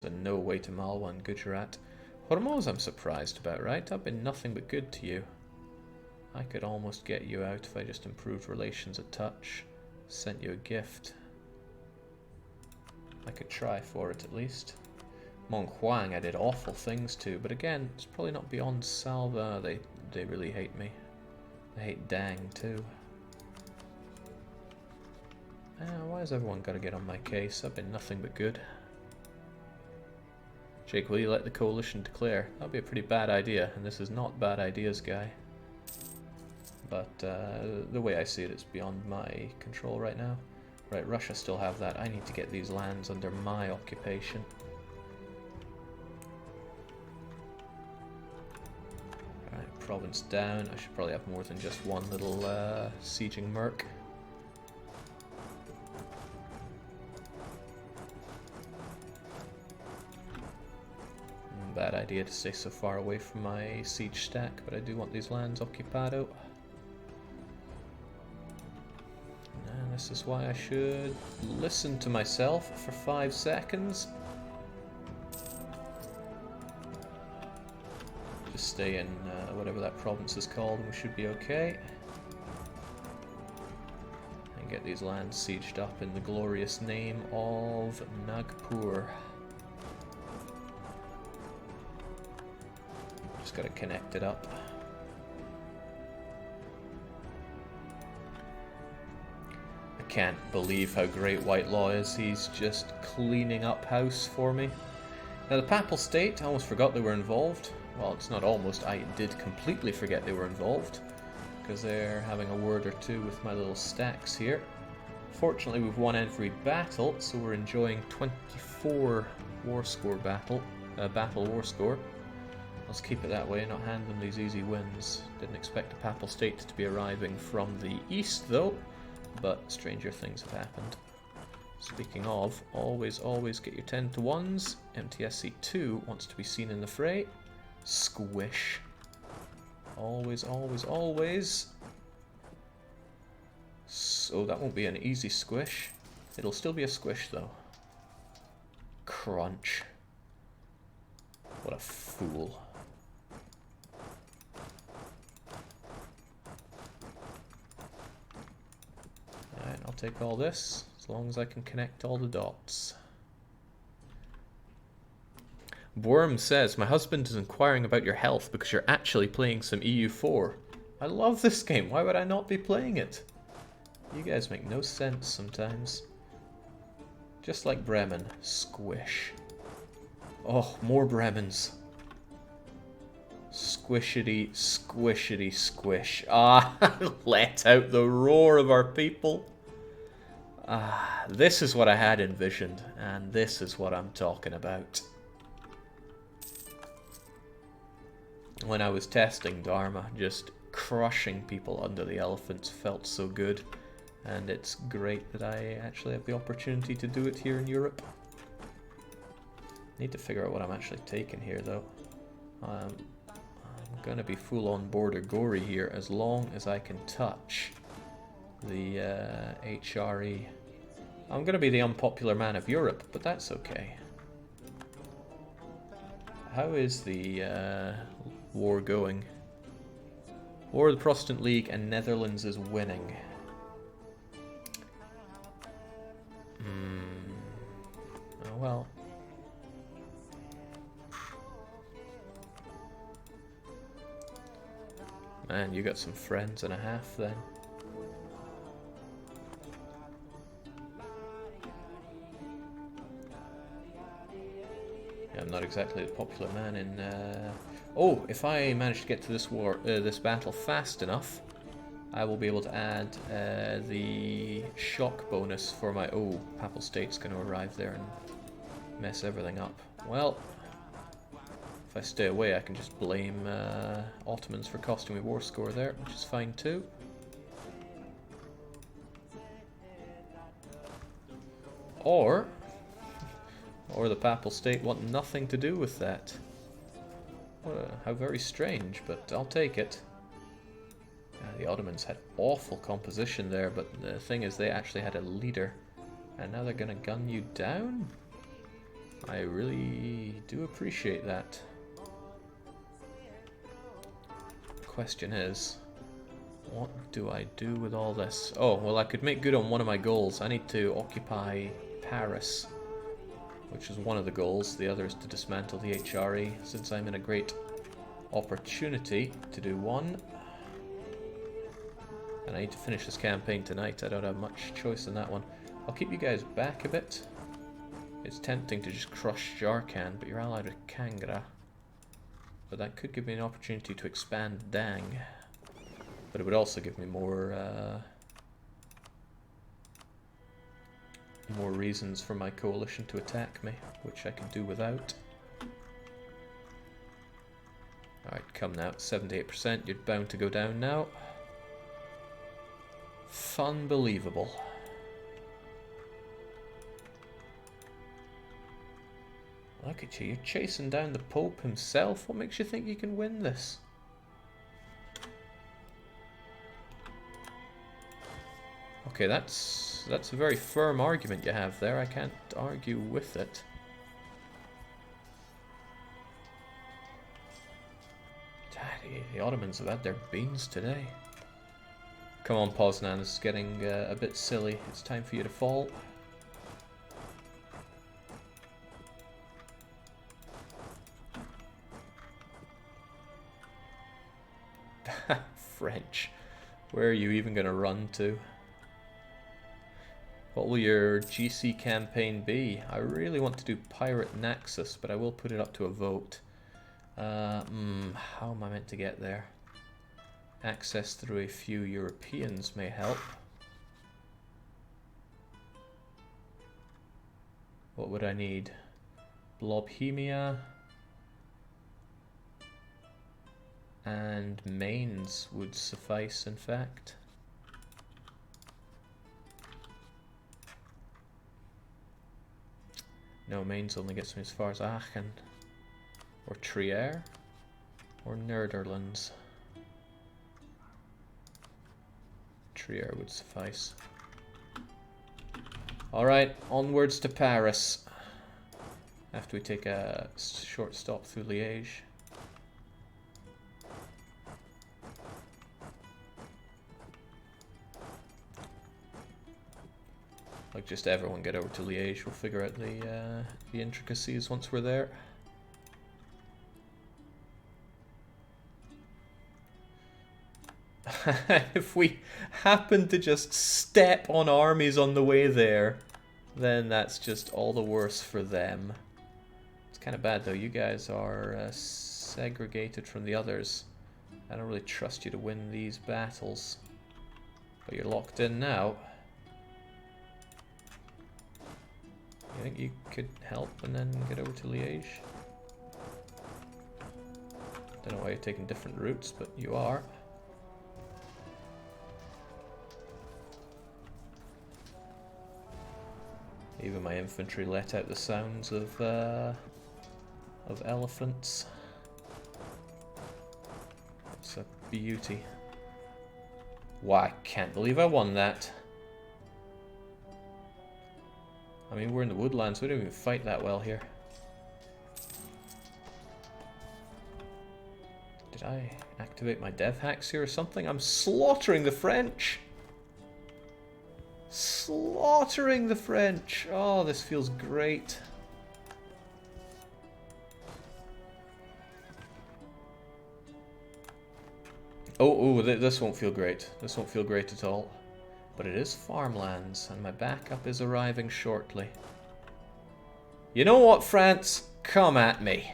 There's no way to Malwa and Gujarat. Hormuz I'm surprised about, right? I've been nothing but good to you. I could almost get you out if I just improved relations a touch. Sent you a gift. I could try for it at least. Monghuang I did awful things to, but again, it's probably not beyond Salva. They really hate me. They hate Dang too. Why has everyone got to get on my case? I've been nothing but good. Jake, will you let the coalition declare? That'd be a pretty bad idea, and this is not bad ideas, guy. But the way I see it, it's beyond my control right now. Right, Russia still have that. I need to get these lands under my occupation. Alright, province down. I should probably have more than just one little sieging merc. Bad idea to stay so far away from my siege stack, but I do want these lands occupado. And this is why I should listen to myself for 5 seconds. Just stay in whatever that province is called and we should be okay. And get these lands sieged up in the glorious name of Nagpur. Just gotta connect it up. I can't believe how great Whitelaw is. He's just cleaning up house for me. Now the Papal State, I almost forgot they were involved. Well, it's not almost, I did completely forget they were involved. Because they're having a word or two with my little stacks here. Fortunately we've won every battle, so we're enjoying 24 war score battle war score. Let's keep it that way, not hand them these easy wins. Didn't expect the Papal State to be arriving from the east though, but stranger things have happened. Speaking of, always get your 10 to 1s. MTSC 2 wants to be seen in the fray. Squish. Always. So that won't be an easy squish. It'll still be a squish though. Crunch. What a fool. Alright, I'll take all this, as long as I can connect all the dots. Worm says, my husband is inquiring about your health because you're actually playing some EU4. I love this game, why would I not be playing it? You guys make no sense sometimes. Just like Bremen. Squish. Oh, more Bremens. Squishity, squish. Ah, let out the roar of our people. Ah, this is what I had envisioned, and this is what I'm talking about. When I was testing Dharma, just crushing people under the elephants felt so good, and it's great that I actually have the opportunity to do it here in Europe. Need to figure out what I'm actually taking here though. I'm gonna be full on border gory here as long as I can touch the HRE. I'm gonna be the unpopular man of Europe, but that's okay. How is the war going? War of the Protestant League and Netherlands is winning. Oh well. Man, you got some friends and a half then. Yeah, I'm not exactly the popular man in... Oh, if I manage to get to this war, this battle fast enough, I will be able to add the shock bonus for my... Oh, Papal State's going to arrive there and mess everything up. Well, if I stay away, I can just blame Ottomans for costing me war score there, which is fine too. Or the Papal State want nothing to do with that. How very strange, but I'll take it. The Ottomans had awful composition there, but the thing is they actually had a leader. And now they're going to gun you down? I really do appreciate that. Question is, what do I do with all this? Oh, well, I could make good on one of my goals. I need to occupy Paris, which is one of the goals. The other is to dismantle the HRE, since I'm in a great opportunity to do one. And I need to finish this campaign tonight. I don't have much choice in that one. I'll keep you guys back a bit. It's tempting to just crush Jarkan, but you're allied with Kangra. But that could give me an opportunity to expand Dang. But it would also give me more reasons for my coalition to attack me, which I could do without. Alright, come now. 78%. You're bound to go down now. Funbelievable. Look at you, you're chasing down the Pope himself. What makes you think you can win this? Okay, that's a very firm argument you have there. I can't argue with it. The Ottomans have had their beans today. Come on, Poznan, this is getting a bit silly. It's time for you to fall. French. Where are you even going to run to? What will your GC campaign be? I really want to do Pirate Naxos, but I will put it up to a vote. How am I meant to get there? Access through a few Europeans may help. What would I need? Blobhemia and Mainz would suffice, in fact. No, Mainz only gets me as far as Aachen, or Trier, or Netherlands. Trier would suffice. Alright, onwards to Paris. After we take a short stop through Liège. Like, just everyone get over to Liège. We'll figure out the intricacies once we're there. If we happen to just step on armies on the way there, then that's just all the worse for them. It's kind of bad though. You guys are segregated from the others. I don't really trust you to win these battles. But you're locked in now. You think you could help and then get over to Liège? Don't know why you're taking different routes, but you are. Even my infantry let out the sounds of elephants. It's a beauty. Wow, I can't believe I won that. I mean, we're in the woodlands, we don't even fight that well here. Did I activate my dev hacks here or something? I'm slaughtering the French! Slaughtering the French! Oh, this feels great. Oh, this won't feel great. This won't feel great at all. But it is farmlands, and my backup is arriving shortly. You know what, France? Come at me.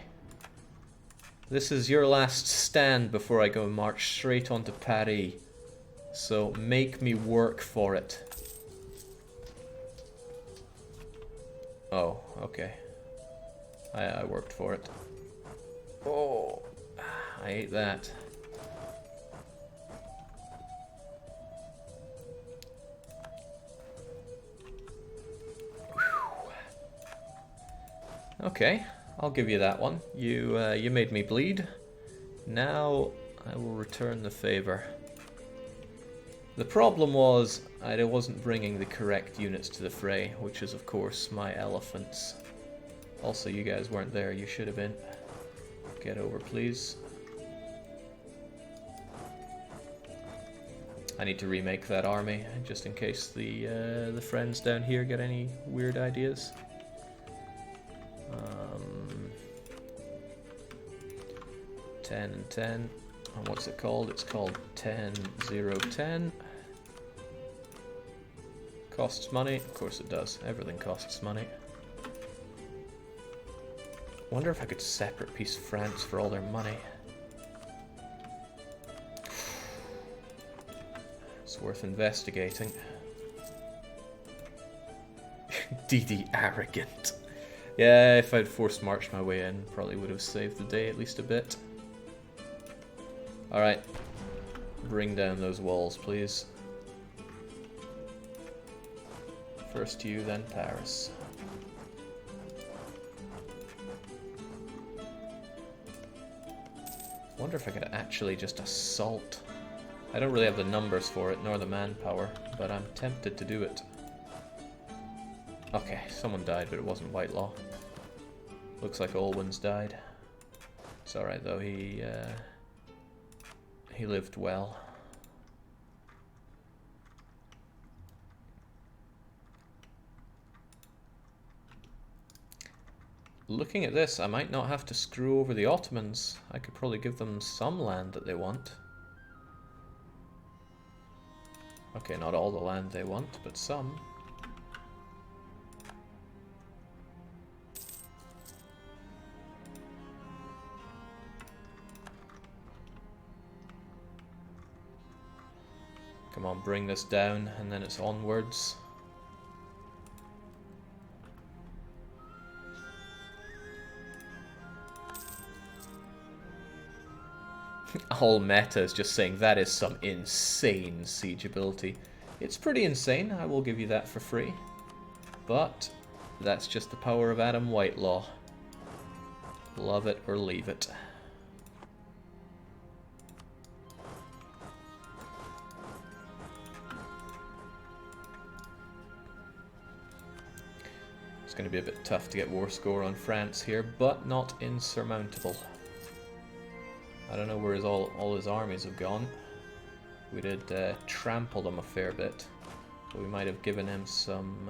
This is your last stand before I go march straight onto Paris. So make me work for it. Oh, okay. I worked for it. Oh, I ate that. Okay, I'll give you that one. You made me bleed. Now I will return the favor. The problem was I wasn't bringing the correct units to the fray, which is of course my elephants. Also, you guys weren't there. You should have been. Get over, please. I need to remake that army, just in case the friends down here get any weird ideas. 10 and 10. And what's it called? It's called 10, 0, 10. Costs money? Of course it does. Everything costs money. Wonder if I could separate piece France for all their money. It's worth investigating. DD arrogant. Yeah, if I'd forced marched my way in, probably would have saved the day at least a bit. Alright. Bring down those walls, please. First you, then Paris. Wonder if I could actually just assault. I don't really have the numbers for it, nor the manpower, but I'm tempted to do it. Okay, someone died, but it wasn't Whitelaw. Looks like Olwen's died. It's alright though, he lived well. Looking at this, I might not have to screw over the Ottomans. I could probably give them some land that they want. Okay, not all the land they want, but some. Come on, bring this down, and then it's onwards. All meta is just saying that is some insane siege ability. It's pretty insane, I will give you that for free. But that's just the power of Adam Whitelaw. Love it or leave it. It's going to be a bit tough to get war score on France here, but not insurmountable. I don't know where all his armies have gone. We did trample them a fair bit, but we might have given him some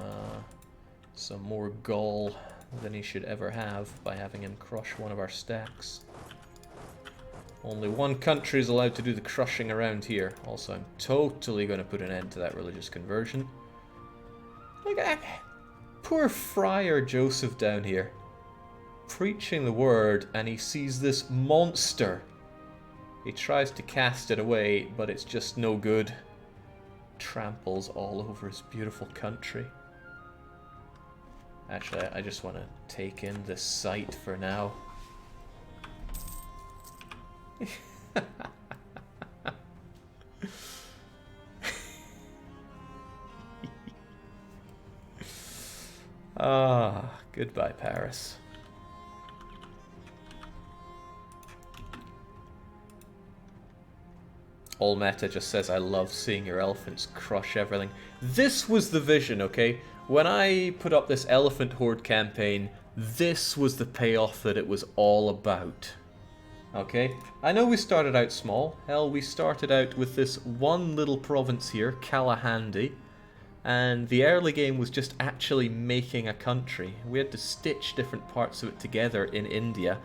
more gall than he should ever have by having him crush one of our stacks. Only one country is allowed to do the crushing around here. Also, I'm totally going to put an end to that religious conversion. Look at poor Friar Joseph down here, preaching the word, and he sees this monster. He tries to cast it away, but it's just no good. Tramples all over his beautiful country. Actually, I just want to take in this site for now. Ah, goodbye, Paris. All meta just says, I love seeing your elephants crush everything. This was the vision, okay? When I put up this Elephant Horde campaign, this was the payoff that it was all about. Okay? I know we started out small. Hell, we started out with this one little province here, Kalahandi. And the early game was just actually making a country. We had to stitch different parts of it together in India.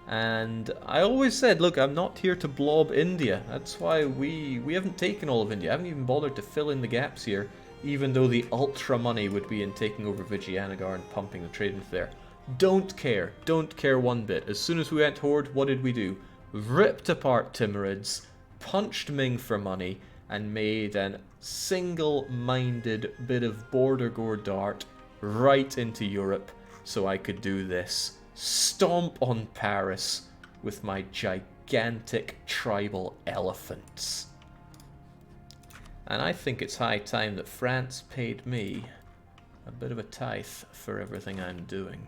And I always said, look, I'm not here to blob India. That's why we haven't taken all of India. I haven't even bothered to fill in the gaps here, even though the ultra money would be in taking over Vijayanagar and pumping the trade into there. Don't care one bit. As soon as we went Horde, what did we do? Ripped apart Timurids, punched Ming for money, and made a single-minded bit of border gore dart right into Europe so I could do this. Stomp on Paris with my gigantic tribal elephants. And I think it's high time that France paid me a bit of a tithe for everything I'm doing.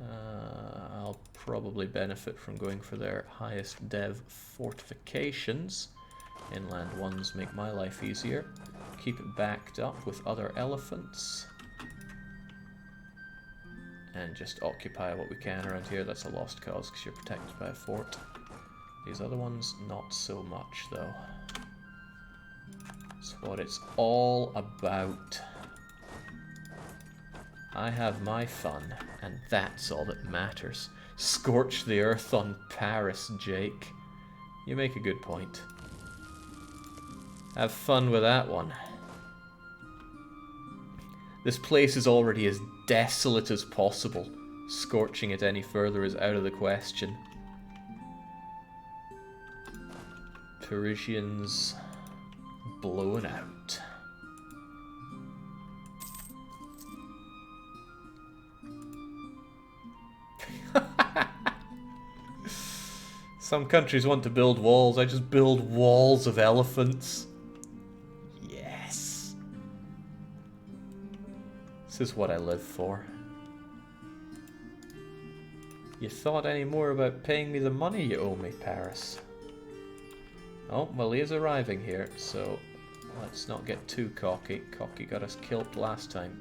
I'll probably benefit from going for their highest dev fortifications. Inland ones make my life easier. Keep it backed up with other elephants. and just occupy what we can around here. That's a lost cause because you're protected by a fort. These other ones, not so much though. That's what it's all about. I have my fun, and that's all that matters. Scorch the earth on Paris, Jake. You make a good point. Have fun with that one. This place is already as desolate as possible. Scorching it any further is out of the question. Parisians blown out. Some countries want to build walls. I just build walls of elephants. Yes. This is what I live for. You thought any more about paying me the money you owe me, Paris? Oh, well, he is arriving here, so let's not get too cocky. Cocky got us killed last time.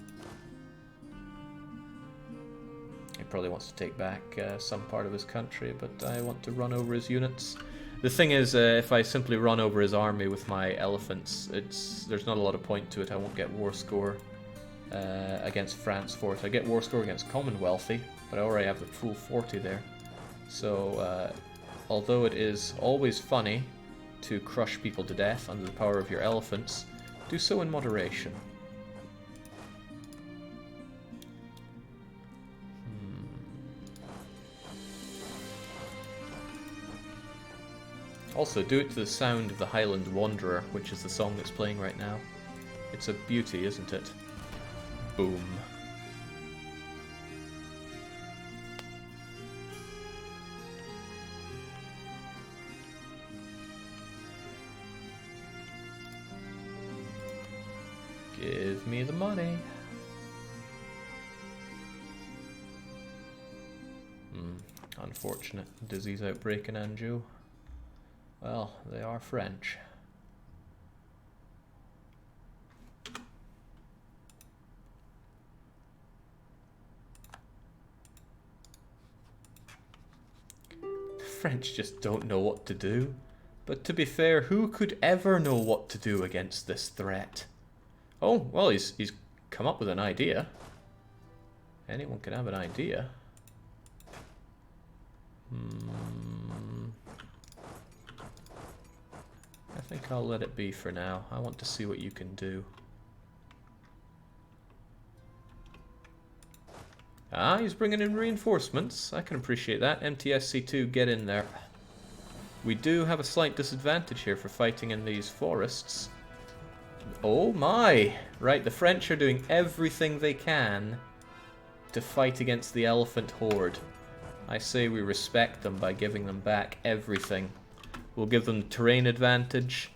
He probably wants to take back some part of his country, but I want to run over his units. The thing is, if I simply run over his army with my elephants, there's not a lot of point to it. I won't get war score against France for it. I get war score against Commonwealthy, but I already have the full 40 there. So, although it is always funny to crush people to death under the power of your elephants, do so in moderation. Also, do it to the sound of the Highland Wanderer, which is the song that's playing right now. It's a beauty, isn't it? Boom. Give me the money. Unfortunate disease outbreak in Anjou. Well, they are French. The French just don't know what to do. But to be fair, who could ever know what to do against this threat? Oh, well, he's come up with an idea. Anyone can have an idea. I think I'll let it be for now. I want to see what you can do. Ah, he's bringing in reinforcements. I can appreciate that. MTSC2, get in there. We do have a slight disadvantage here for fighting in these forests. Oh my! Right, the French are doing everything they can to fight against the Elephant Horde. I say we respect them by giving them back everything. We'll give them the terrain advantage.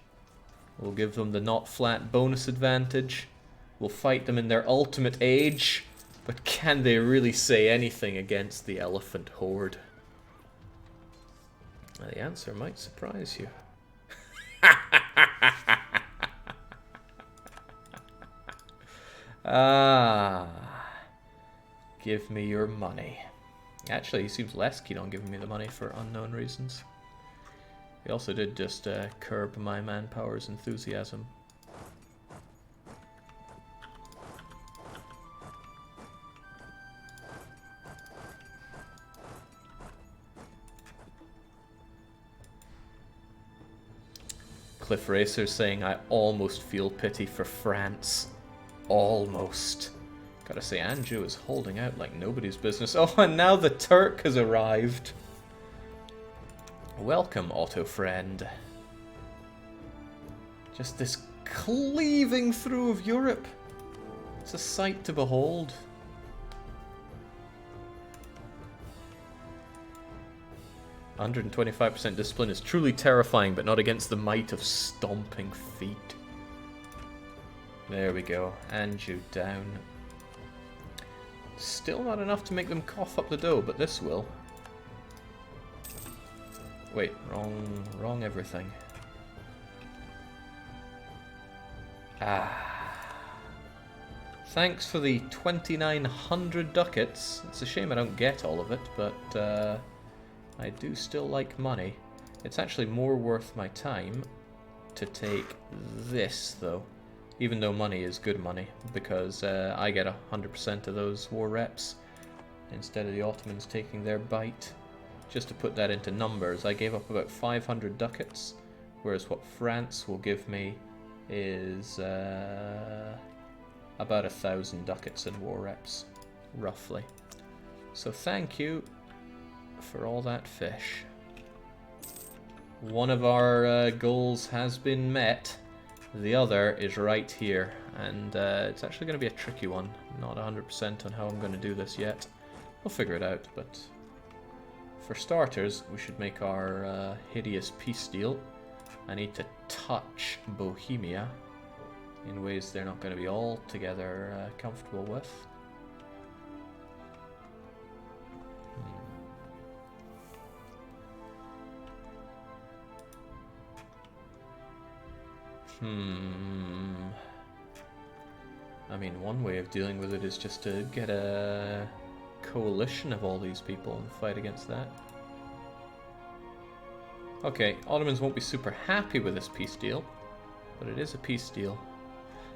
We'll give them the not flat bonus advantage. We'll fight them in their ultimate age. But can they really say anything against the Elephant Horde? Well, the answer might surprise you. Ah, give me your money. Actually, he seems less keen on giving me the money for unknown reasons. He also did just curb my manpower's enthusiasm. Cliff Racer saying, I almost feel pity for France. Almost. Gotta say, Anjou is holding out like nobody's business. Oh, and now the Turk has arrived. Welcome, Otto friend. Just this cleaving through of Europe. It's a sight to behold. "125% discipline is truly terrifying, but not against the might of stomping feet." There we go. Anjou down. Still not enough to make them cough up the dough, but this will. Wait, wrong everything. Ah. Thanks for the 2,900 ducats. It's a shame I don't get all of it, but I do still like money. It's actually more worth my time to take this, though. Even though money is good money, because I get 100% of those war reps, instead of the Ottomans taking their bite. Just to put that into numbers, I gave up about 500 ducats, whereas what France will give me is about 1,000 ducats in war reps, roughly. So thank you for all that fish. One of our goals has been met. The other is right here, and it's actually going to be a tricky one. Not 100% on how I'm going to do this yet. We'll figure it out, but for starters, we should make our hideous peace deal. I need to touch Bohemia in ways they're not going to be altogether comfortable with. I mean, one way of dealing with it is just to get a coalition of all these people and fight against that. Okay, Ottomans won't be super happy with this peace deal, but it is a peace deal.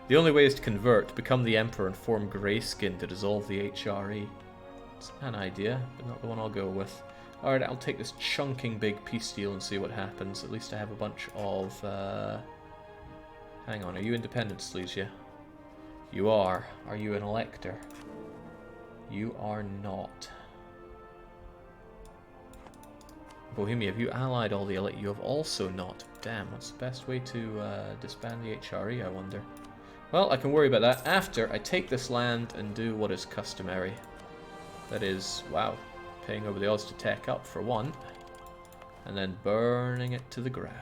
The only way is to convert, become the Emperor, and form Greyskin to dissolve the HRE. It's an idea, but not the one I'll go with. Alright, I'll take this chunking big peace deal and see what happens. At least I have a bunch of... Hang on, are you independent, Silesia? You are. Are you an elector? You are not. Bohemia, have you allied all the elite? You have also not. Damn, what's the best way to disband the HRE, I wonder? Well, I can worry about that after I take this land and do what is customary. That is, wow, paying over the odds to tech up for one, and then burning it to the ground.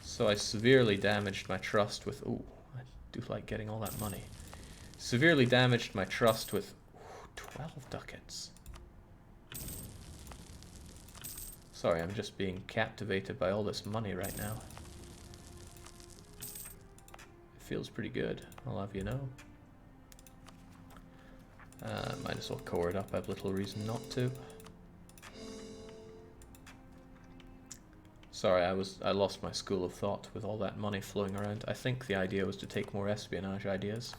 So I severely damaged my trust with... Ooh, I do like getting all that money. Severely damaged my trust with 12 ducats. Sorry, I'm just being captivated by all this money right now. It feels pretty good, I'll have you know. Might as well core it up, I have little reason not to. Sorry, I lost my school of thought with all that money flowing around. I think the idea was to take more espionage ideas.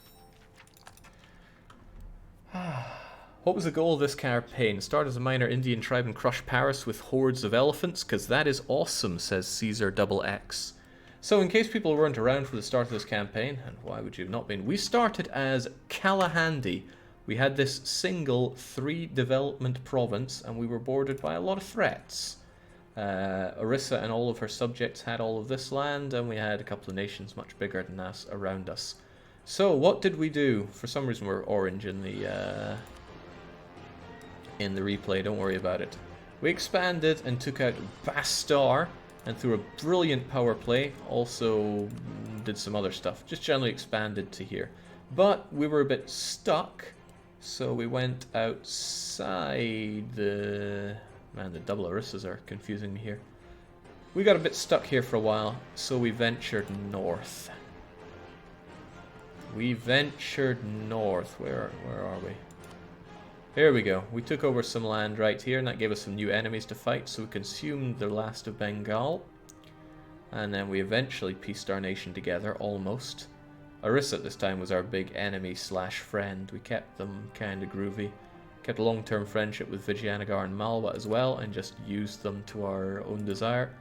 What was the goal of this campaign? Start as a minor Indian tribe and crush Paris with hordes of elephants? Because that is awesome, says Caesar XX. So in case people weren't around for the start of this campaign, and why would you have not been, we started as Kalahandi. We had this single 3-development province, and we were bordered by a lot of threats. Orissa and all of her subjects had all of this land, and we had a couple of nations much bigger than us around us. So what did we do? For some reason we're orange in the replay, don't worry about it. We expanded and took out Bastar, and through a brilliant power play also did some other stuff. Just generally expanded to here. But we were a bit stuck, so we went outside the... Man, the double Orissas are confusing me here. We got a bit stuck here for a while, so we ventured north. We ventured north. Where are we? Here we go. We took over some land right here, and that gave us some new enemies to fight, so we consumed the last of Bengal. And then we eventually pieced our nation together, almost. Orissa at this time was our big enemy slash friend. We kept them kind of groovy. Kept a long-term friendship with Vijayanagar and Malwa as well, and just used them to our own desire.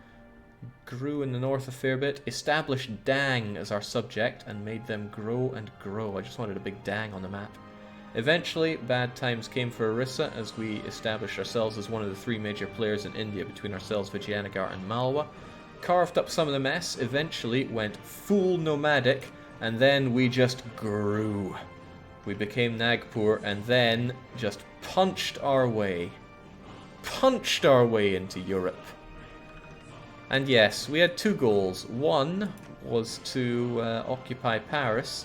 Grew in the north a fair bit. Established Dang as our subject, and made them grow and grow. I just wanted a big Dang on the map. Eventually, bad times came for Orissa as we established ourselves as one of the 3 major players in India between ourselves, Vijayanagar and Malwa. Carved up some of the mess, eventually went full nomadic, and then we just grew. We became Nagpur, and then just punched our way into Europe. And yes, we had 2 goals. One was to occupy Paris.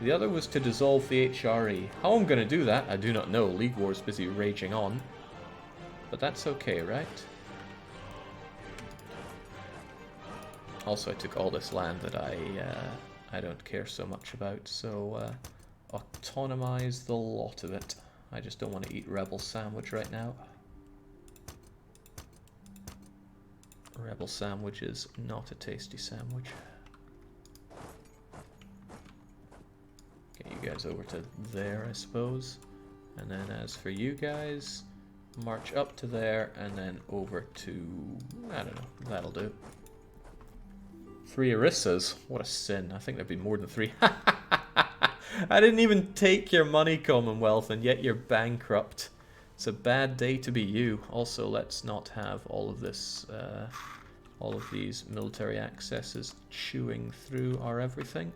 The other was to dissolve the HRE. How I'm going to do that, I do not know. League War's busy raging on. But that's okay, right? Also, I took all this land that I don't care so much about, so autonomize the lot of it. I just don't want to eat Rebel Sandwich right now. Rebel Sandwich is not a tasty sandwich. Get you guys over to there, I suppose. And then as for you guys, march up to there and then over to, I don't know, that'll do. 3 Orissas? What a sin. I think there'd be more than 3. I didn't even take your money, Commonwealth, and yet you're bankrupt. It's a bad day to be you. Also, let's not have all of this, all of these military accesses chewing through our everything.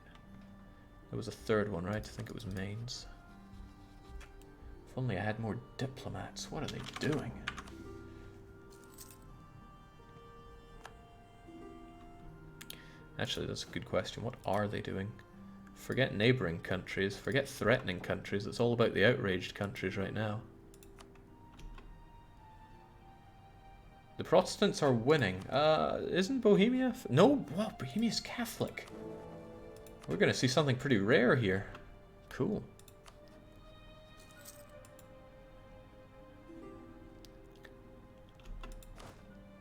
There was a third one, right? I think it was Mainz. If only I had more diplomats. What are they doing? Actually, that's a good question. What are they doing? Forget neighboring countries. Forget threatening countries. It's all about the outraged countries right now. The Protestants are winning. Isn't Bohemia? No, well, Bohemia's Catholic. We're going to see something pretty rare here. Cool.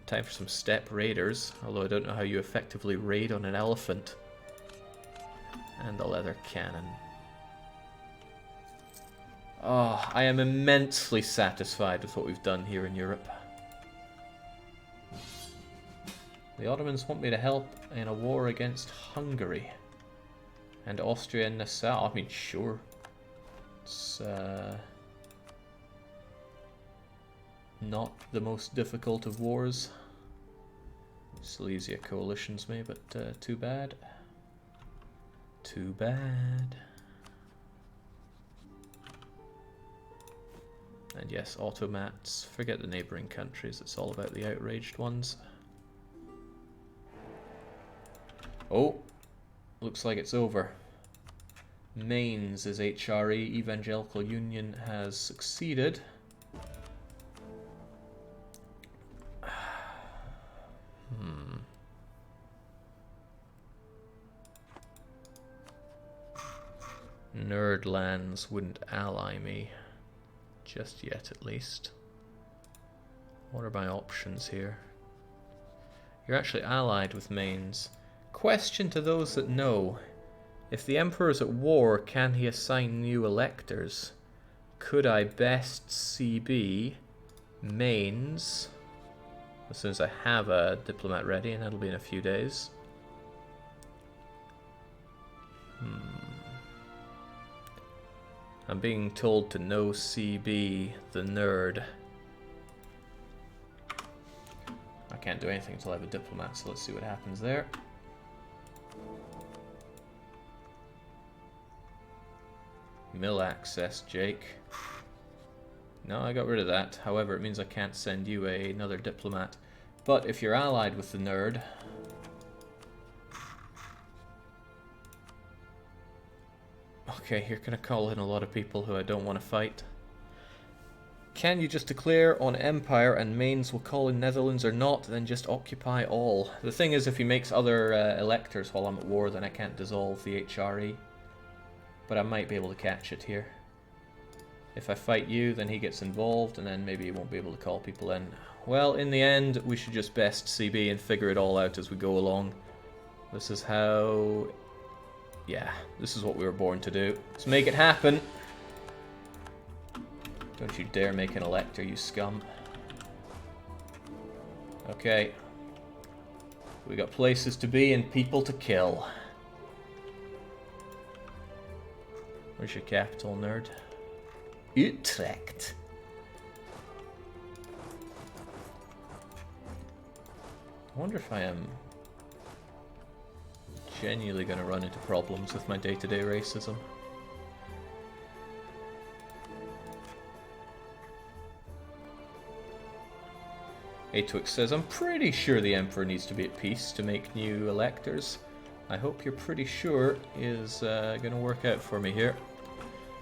Time for some steppe raiders, although I don't know how you effectively raid on an elephant. And the leather cannon. Oh, I am immensely satisfied with what we've done here in Europe. The Ottomans want me to help in a war against Hungary. And Austria and Nassau. I mean, sure. It's not the most difficult of wars. Silesia coalitions me, but too bad. Too bad. And yes, automats. Forget the neighbouring countries. It's all about the outraged ones. Oh, looks like it's over. Mainz' HRE, Evangelical Union, has succeeded. Nerdlands wouldn't ally me. Just yet, at least. What are my options here? You're actually allied with Mainz. Question to those that know. If the Emperor is at war, can he assign new electors? Could I best CB Mainz as soon as I have a diplomat ready, and that'll be in a few days? I'm being told to no CB the nerd. I can't do anything until I have a diplomat, so let's see what happens there. Mill access, Jake. No, I got rid of that. However, it means I can't send you another diplomat. But if you're allied with the nerd... Okay, you're going to call in a lot of people who I don't want to fight. Can you just declare on Empire and Mainz will call in Netherlands or not, then just occupy all? The thing is, if he makes other electors while I'm at war, then I can't dissolve the HRE. But I might be able to catch it here. If I fight you, then he gets involved, and then maybe he won't be able to call people in. Well, in the end, we should just best CB and figure it all out as we go along. This is how... Yeah, this is what we were born to do. Let's make it happen! Don't you dare make an elector, you scum. Okay. We got places to be and people to kill. Where's your capital, nerd? Utrecht. I wonder if I am genuinely going to run into problems with my day-to-day racism. Atwix says, I'm pretty sure the Emperor needs to be at peace to make new electors. I hope you're pretty sure is going to work out for me here.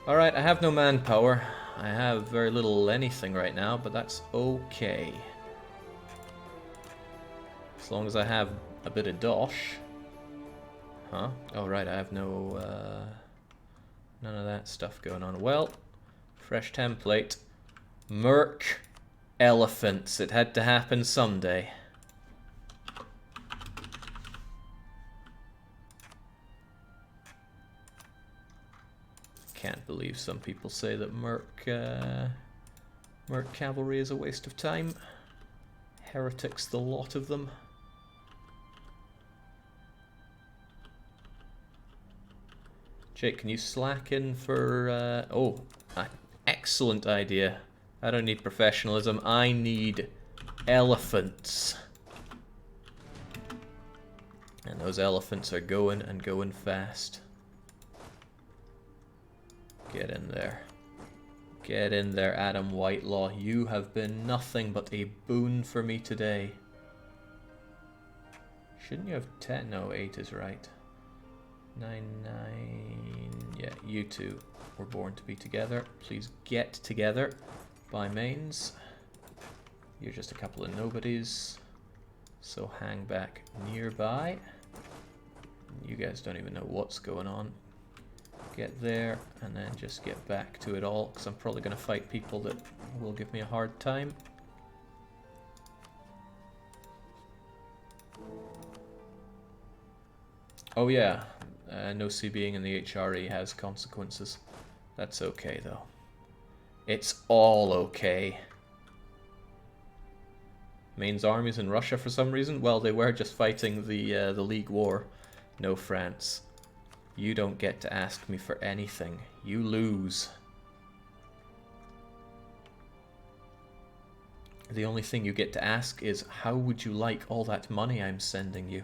Alright, I have no manpower. I have very little anything right now, but that's okay. As long as I have a bit of dosh. Huh? Oh right, I have no none of that stuff going on. Well, fresh template. Merc elephants. It had to happen someday. Can't believe some people say that Merc cavalry is a waste of time. Heretics, the lot of them. Jake, can you slack in for... oh, excellent idea. I don't need professionalism. I need elephants. And those elephants are going and going fast. Get in there. Get in there, Adam Whitelaw. You have been nothing but a boon for me today. Shouldn't you have 10? No, 8 is right. 9, 9... Yeah, you two were born to be together. Please get together by mains. You're just a couple of nobodies. So hang back nearby. You guys don't even know what's going on. Get there and then just get back to it all, because I'm probably going to fight people that will give me a hard time. Oh yeah, no CBing in the HRE has consequences. That's okay though. It's all okay. Main's armies in Russia for some reason? Well, they were just fighting the League War. No France. You don't get to ask me for anything. You lose. The only thing you get to ask is, how would you like all that money I'm sending you?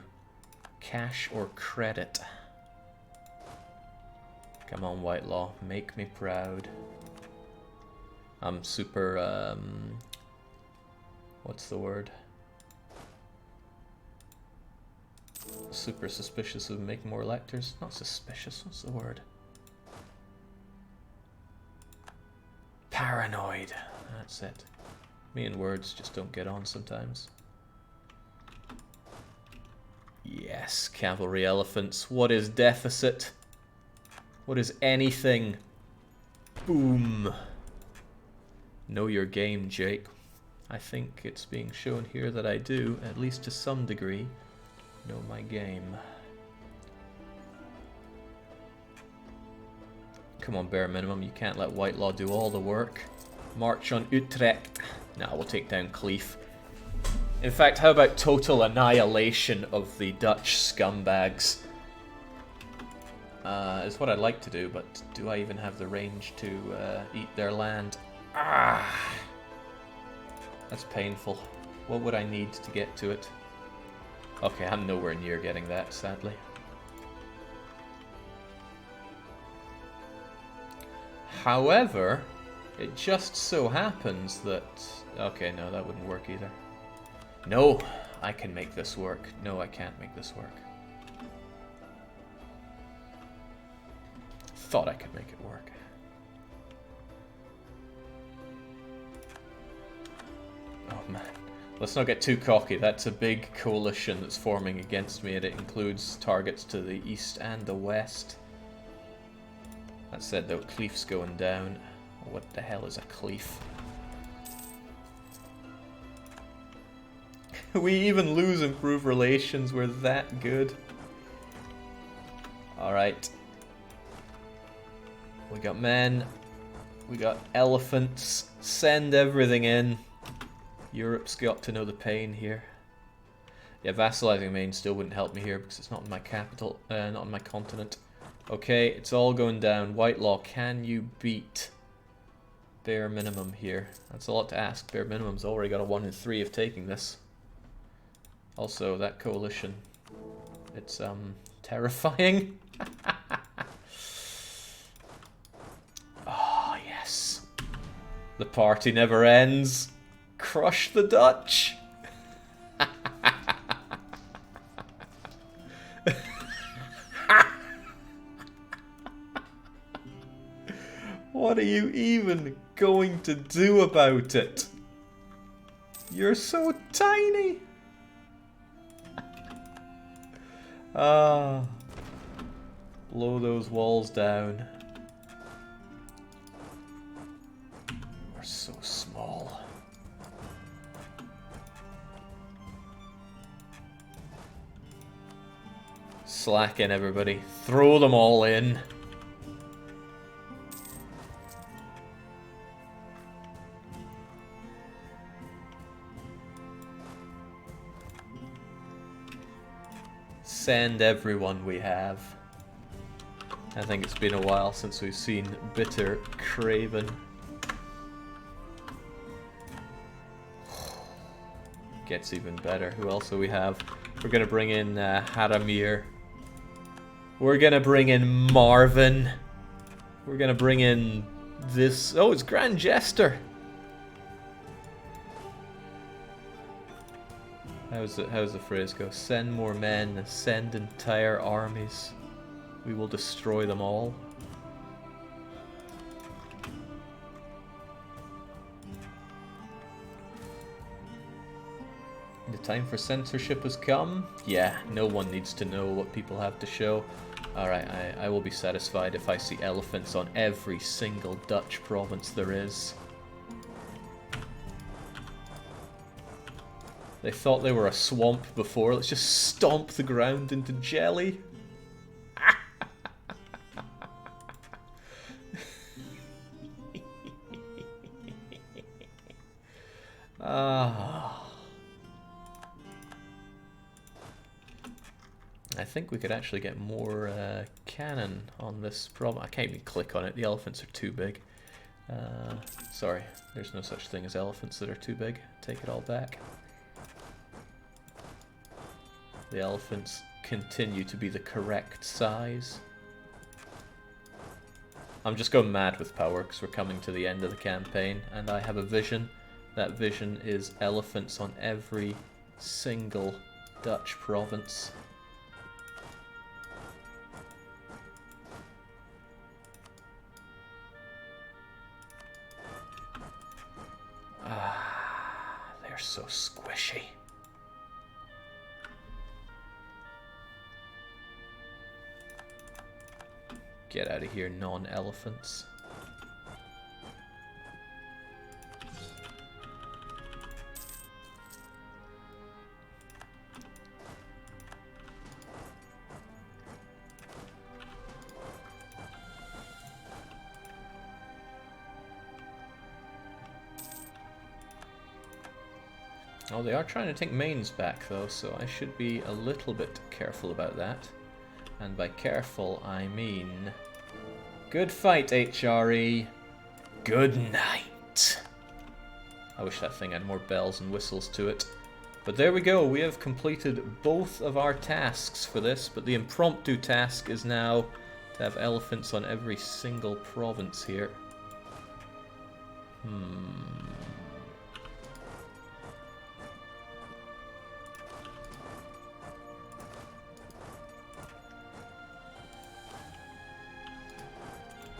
Cash or credit? Come on, Whitelaw. Make me proud. I'm super, what's the word? Super suspicious of making more electors. Not suspicious, what's the word? Paranoid. That's it. Me and words just don't get on sometimes. Yes, cavalry elephants. What is deficit? What is anything? Boom. Know your game, Jake. I think it's being shown here that I do, at least to some degree, know my game. Come on, bare minimum. You can't let Whitelaw do all the work. March on Utrecht. Nah, we'll take down Cleef. In fact, how about total annihilation of the Dutch scumbags? Is what I'd like to do, but do I even have the range to eat their land? Ah, that's painful. What would I need to get to it? Okay, I'm nowhere near getting that, sadly. However, it just so happens that... Okay, no, that wouldn't work either. No, I can make this work. No, I can't make this work. Thought I could make it work. Oh man. Let's not get too cocky. That's a big coalition that's forming against me, and it includes targets to the east and the west. That said, though, Cleef's going down. What the hell is a Cleef? We even lose improved relations. We're that good. Alright. We got men. We got elephants. Send everything in. Europe's got to know the pain here. Yeah, vassalizing Maine still wouldn't help me here because it's not in my capital, not in my continent. Okay, it's all going down. Whitelaw, can you beat bare minimum here? That's a lot to ask. Bare minimum's already got a 1 in 3 of taking this. Also, that coalition, it's terrifying. Oh, yes. The party never ends. Crush the Dutch. What are you even going to do about it? You're so tiny. Ah. Blow those walls down. We're so small. Slack in, everybody. Throw them all in. Send everyone we have. I think it's been a while since we've seen Bitter Craven. Gets even better. Who else do we have? We're gonna bring in Haramir. We're gonna bring in Marvin. We're gonna bring in this... Oh, it's Grand Jester! How's the phrase go? Send more men, send entire armies. We will destroy them all. The time for censorship has come. Yeah, no one needs to know what people have to show. Alright, I will be satisfied if I see elephants on every single Dutch province there is. They thought they were a swamp before. Let's just stomp the ground into jelly. I think we could actually get more cannon on this problem. I can't even click on it. The elephants are too big. Sorry, there's no such thing as elephants that are too big. Take it all back. The elephants continue to be the correct size. I'm just going mad with power because we're coming to the end of the campaign, and I have a vision. That vision is elephants on every single Dutch province. They're so squishy. Get out of here, non-elephants. Oh, they are trying to take mains back though, so I should be a little bit careful about that. And by careful, I mean... Good fight, HRE. Good night. I wish that thing had more bells and whistles to it. But there we go, we have completed both of our tasks for this, but the impromptu task is now to have elephants on every single province here.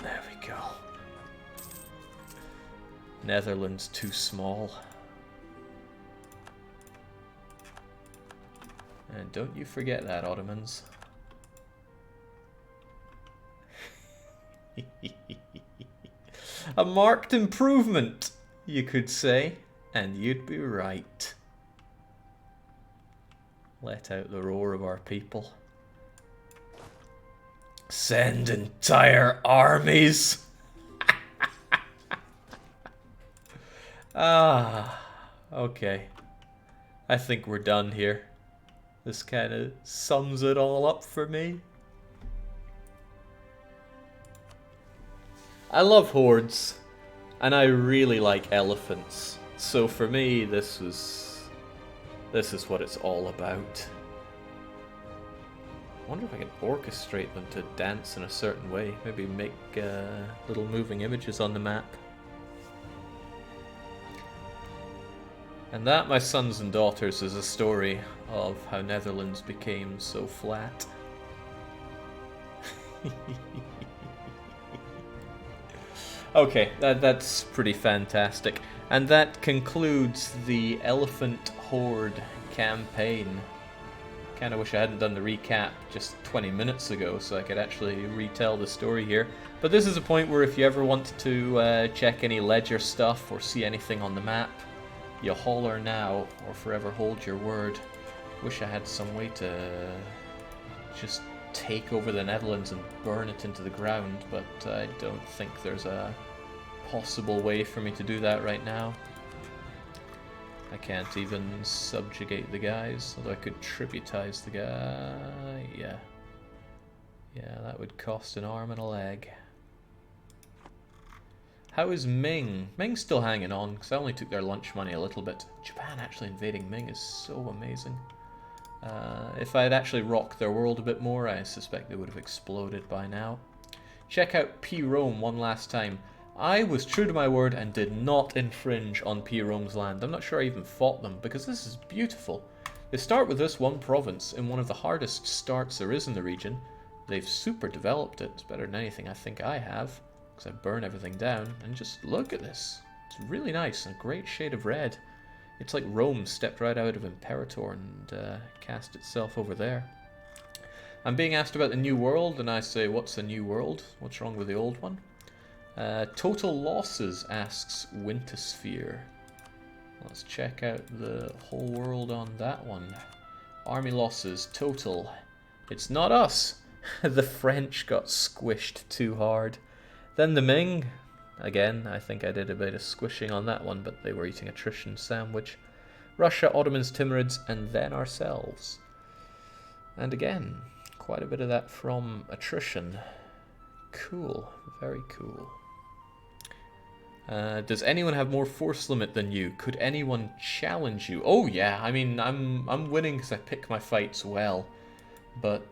There we go. Netherlands too small. And don't you forget that, Ottomans. A marked improvement, you could say, and you'd be right. Let out the roar of our people. Send entire armies! Okay. I think we're done here. This kind of sums it all up for me. I love hordes, and I really like elephants. So for me, this is what it's all about. I wonder if I can orchestrate them to dance in a certain way. Maybe make little moving images on the map. And that, my sons and daughters, is a story of how Netherlands became so flat. Okay, that's pretty fantastic. And that concludes the Elephant Horde campaign. Kinda wish I hadn't done the recap just 20 minutes ago so I could actually retell the story here. But this is a point where if you ever want to check any ledger stuff or see anything on the map, you holler now or forever hold your word. Wish I had some way to just take over the Netherlands and burn it into the ground, but I don't think there's a possible way for me to do that right now. I can't even subjugate the guys, although I could tributize the guy. Yeah, that would cost an arm and a leg. How is Ming? Ming's still hanging on, because I only took their lunch money a little bit. Japan actually invading Ming is so amazing. If I had actually rocked their world a bit more, I suspect they would have exploded by now. Check out P. Rome one last time. I was true to my word and did not infringe on P. Rome's land. I'm not sure I even fought them, because this is beautiful. They start with this one province in one of the hardest starts there is in the region. They've super developed it. It's better than anything I think I have, because I burn everything down. And just look at this. It's really nice, a great shade of red. It's like Rome stepped right out of Imperator and cast itself over there. I'm being asked about the New World, and I say, what's the New World? What's wrong with the old one? Total losses, asks Wintersphere. Let's check out the whole world on that one. Army losses, total. It's not us. The French got squished too hard. Then the Ming. Again, I think I did a bit of squishing on that one, but they were eating attrition sandwich. Russia, Ottomans, Timurids, and then ourselves. And again, quite a bit of that from attrition. Cool, very cool. Does anyone have more force limit than you? Could anyone challenge you? Oh yeah, I mean, I'm winning because I pick my fights well. But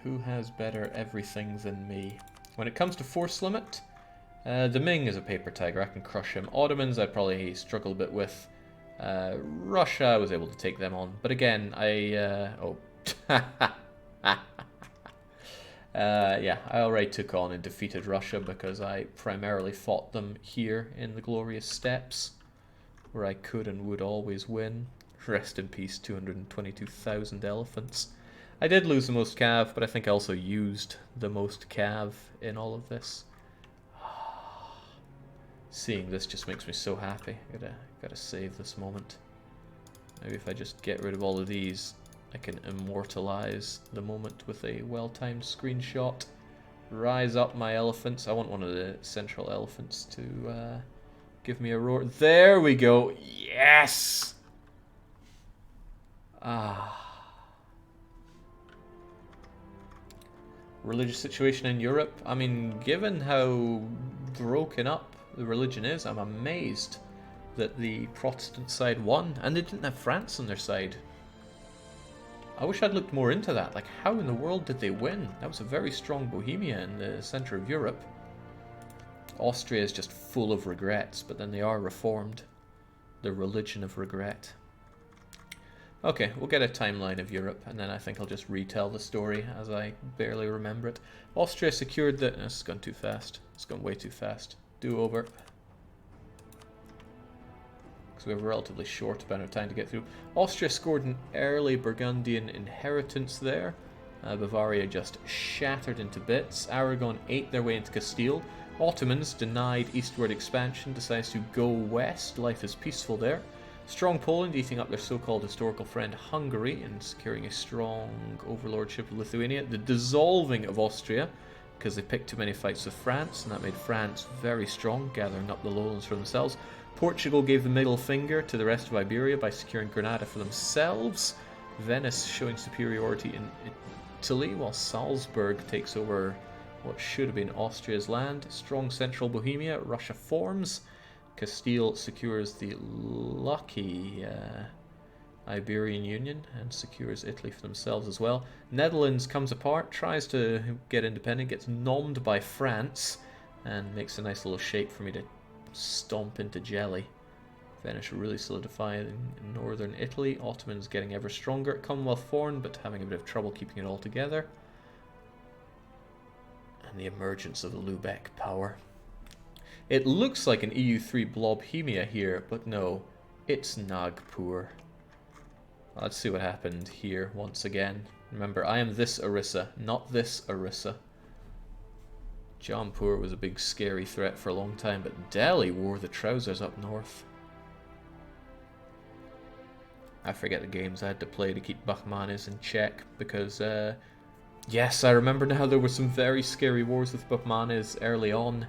who has better everything than me? When it comes to force limit, the Ming is a paper tiger. I can crush him. Ottomans I'd probably struggle a bit with. Russia, I was able to take them on. But again, yeah, I already took on and defeated Russia because I primarily fought them here in the Glorious Steppes, where I could and would always win. Rest in peace, 222,000 elephants. I did lose the most cav, but I think I also used the most cav in all of this. Seeing this just makes me so happy. Gotta save this moment. Maybe if I just get rid of all of these, I can immortalize the moment with a well-timed screenshot. Rise up, my elephants. I want one of the central elephants to give me a roar. There we go. Yes! Religious situation in Europe. I mean, given how broken up the religion is, I'm amazed that the Protestant side won, and they didn't have France on their side. I wish I'd looked more into that. Like, how in the world did they win? That was a very strong Bohemia in the center of Europe. Austria is just full of regrets, but then they are reformed. The religion of regret. Okay, we'll get a timeline of Europe, and then I think I'll just retell the story as I barely remember it. Austria secured the... This has gone too fast. It's gone way too fast. Do over. Because we have a relatively short amount of time to get through. Austria scored an early Burgundian inheritance there. Bavaria just shattered into bits. Aragon ate their way into Castile. Ottomans, denied eastward expansion, decides to go west. Life is peaceful there. Strong Poland eating up their so-called historical friend Hungary and securing a strong overlordship of Lithuania. The dissolving of Austria, because they picked too many fights with France, and that made France very strong, gathering up the lowlands for themselves. Portugal gave the middle finger to the rest of Iberia by securing Granada for themselves. Venice showing superiority in Italy, while Salzburg takes over what should have been Austria's land. Strong central Bohemia, Russia forms. Castile secures the lucky Iberian Union and secures Italy for themselves as well. Netherlands comes apart, tries to get independent, gets nommed by France, and makes a nice little shape for me to stomp into jelly. Venice really solidifying in northern Italy. Ottomans getting ever stronger. Commonwealth formed, but having a bit of trouble keeping it all together. And the emergence of the Lubeck power. It looks like an EU3 Blobhemia here, but no, it's Nagpur. Let's see what happened here once again. Remember, I am this Orisa, not this Orisa. Jaunpur was a big scary threat for a long time, but Delhi wore the trousers up north. I forget the games I had to play to keep Bahmanis in check, because, yes, I remember now there were some very scary wars with Bahmanis early on.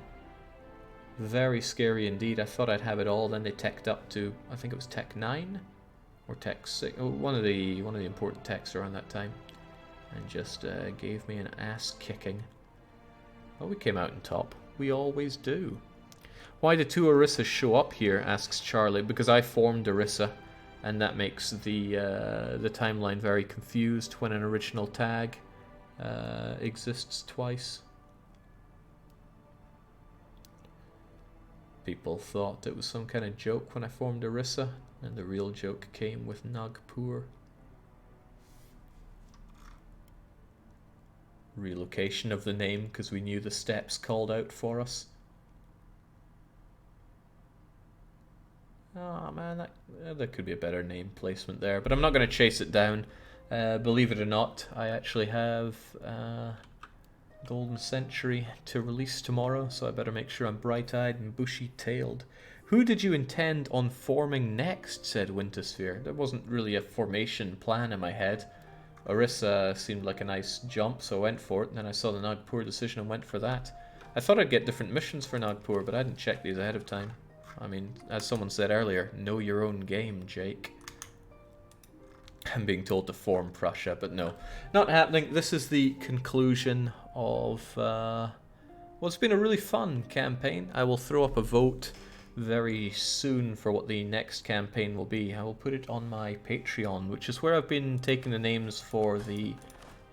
Very scary indeed. I thought I'd have it all, then they teched up to, I think it was Tech 9? Or Tech 6, oh, one of the important techs around that time. And just gave me an ass kicking. Well, we came out on top. We always do. Why do two Orissas show up here, asks Charlie. Because I formed Orissa, and that makes the timeline very confused when an original tag exists twice. People thought it was some kind of joke when I formed Orissa, and the real joke came with Nagpur. Relocation of the name because we knew the steps called out for us. Oh man, there could be a better name placement there, but I'm not going to chase it down. Believe it or not, I actually have Golden Century to release tomorrow, so I better make sure I'm bright-eyed and bushy-tailed. Who did you intend on forming next, said Wintersphere. There wasn't really a formation plan in my head. Orissa seemed like a nice jump, so I went for it, and then I saw the Nagpur decision and went for that. I thought I'd get different missions for Nagpur, but I didn't check these ahead of time. I mean, as someone said earlier, know your own game, Jake. I'm being told to form Prussia, but no. Not happening. This is the conclusion of, well, it's been a really fun campaign. I will throw up a vote very soon for what the next campaign will be. I will put it on my Patreon, which is where I've been taking the names for the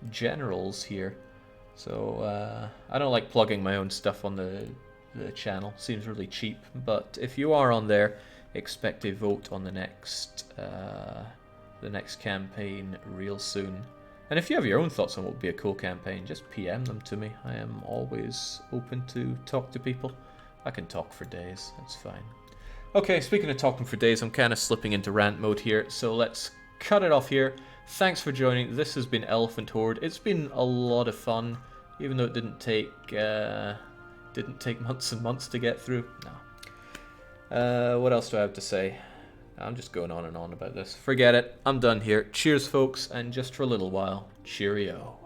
generals here. So, I don't like plugging my own stuff on the channel. Seems really cheap, but if you are on there, expect a vote on the next campaign real soon. And if you have your own thoughts on what would be a cool campaign, just PM them to me. I am always open to talk to people. I can talk for days, that's fine. Okay, speaking of talking for days, I'm kind of slipping into rant mode here, so let's cut it off here. Thanks for joining. This has been Elephant Horde. It's been a lot of fun, even though it didn't take months and months to get through. No. What else do I have to say? I'm just going on and on about this. Forget it. I'm done here. Cheers, folks, and just for a little while, cheerio.